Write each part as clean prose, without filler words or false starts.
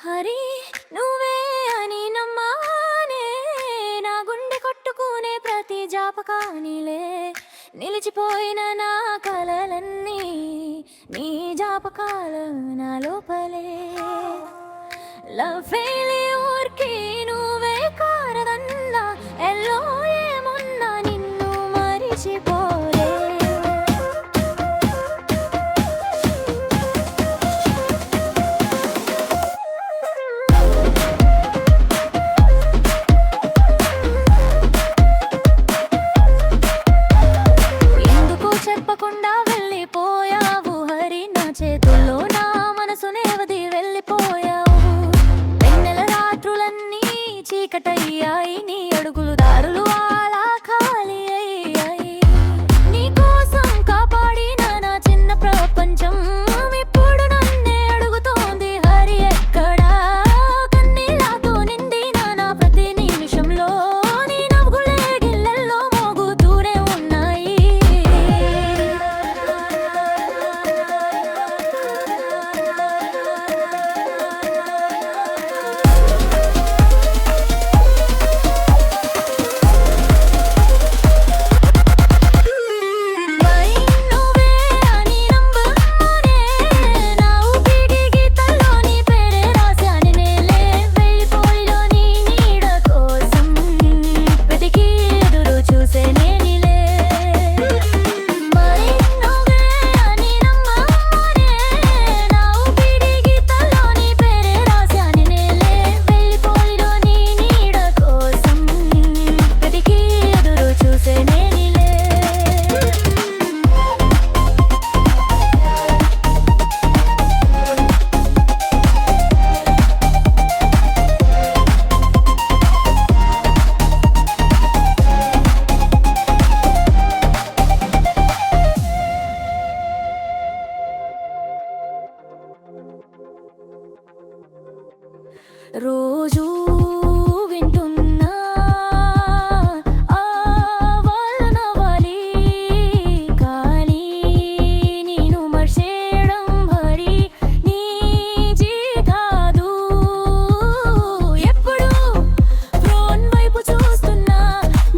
హరి నువ్వే అని నమ్మానే, నా గుండె కొట్టుకునే ప్రతి జాపకానిలే, నిలిచిపోయిన నా కలలన్నీ నీ జాపకాలు నా లోపలే. లవ్ ఫెయిల్యూర్కి నువ్వే కారదన్నా, ఎల్లో ఏమున్నా నిన్ను మరిచిపోలే. ఎందుకు చెప్పకుండా వెళ్ళిపోయావు హరి, నా చేతుల్లో నా మనసునే వది వెళ్ళిపోయావు. వెన్నెల రాత్రులన్నీ చీకటయ్యాయి, నీ అడుగులు దారులు అలా ఖాళీ అయ్యాయి. నీ కోసం కాపాడిన నా చిన్న ప్రపంచం ఇప్పుడు నన్నే అడుగుతోంది హరి ఎక్కడా. కన్నీళ్ళతో నిండిన నా ప్రతి నిమిషంలో నీ నవ్వులే గిల్లెల్లో మోగుతూనే ఉన్నాయి. మరి నువ్వే అని నమ్మనే, నా ఊపిరి గీతల్లో నీ పేరే రాశాను నేలే. వెళ్ళిపోయిలో నీ నీడ కోసం వెతికి ఎదురు చూసే నేనిలే. మరి నువ్వే అని నమ్మనే, నా ఊపిరి గీతల్లో నీ పేరే రాశాను నేలే. వెళ్ళిపోయిలో నీ నీడ కోసం వెతికి ఎదురు చూసే నేనిలే. రోజు వింటున్నా ఆ వాలనవాలి, కానీ నేను మర్చేయడం హరి నీజీ కాదు. ఎప్పుడు ఫోన్ వైపు చూస్తున్నా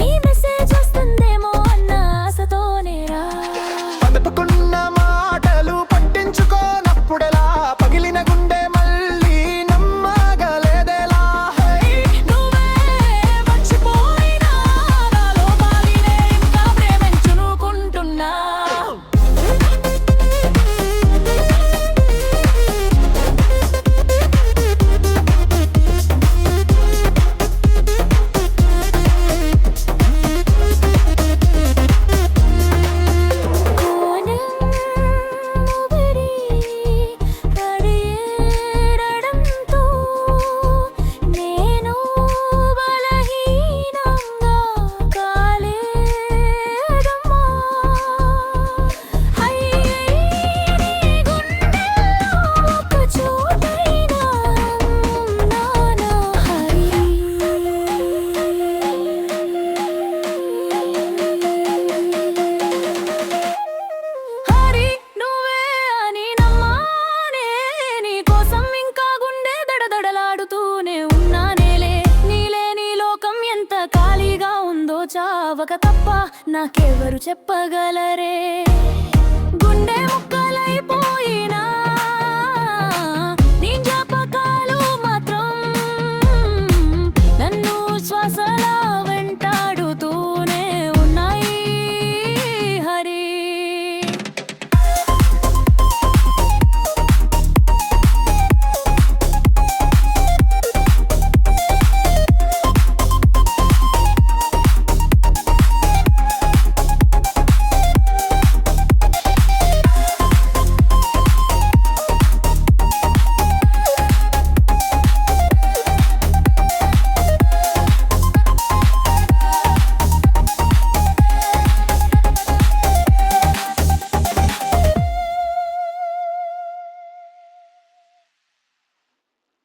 నీ మెసేజ్ వస్తుందేమో అన్న ఆశతోనేరా. పలుకున్న మాటలు పట్టించుకోనప్పుడెలా, పగిలిన గుండె మళ్ళీ నమ్మగలేదెలా. నువ్వే మర్చిపోయినా నా లోపాలినే ఇంకా ప్రేమించుకుంటున్నా. కోణం ఊపిరి తడియడంతో నేను బలహీనంగా కాలేదమ్మా. అయ్యే నీ గుండెల్లో ఒక చోటైనా ఉన్నానా హరి. హరి నువ్వే అని నమ్మానే, నీ కోసం ఇంకా గుండె దడదడలాడుతూనే ఉన్నానేలే. నీలేని లోకం ఎంత ఖాళీగా ఉందో చావక తప్ప నాకెవరు చెప్పగలరే. గుండె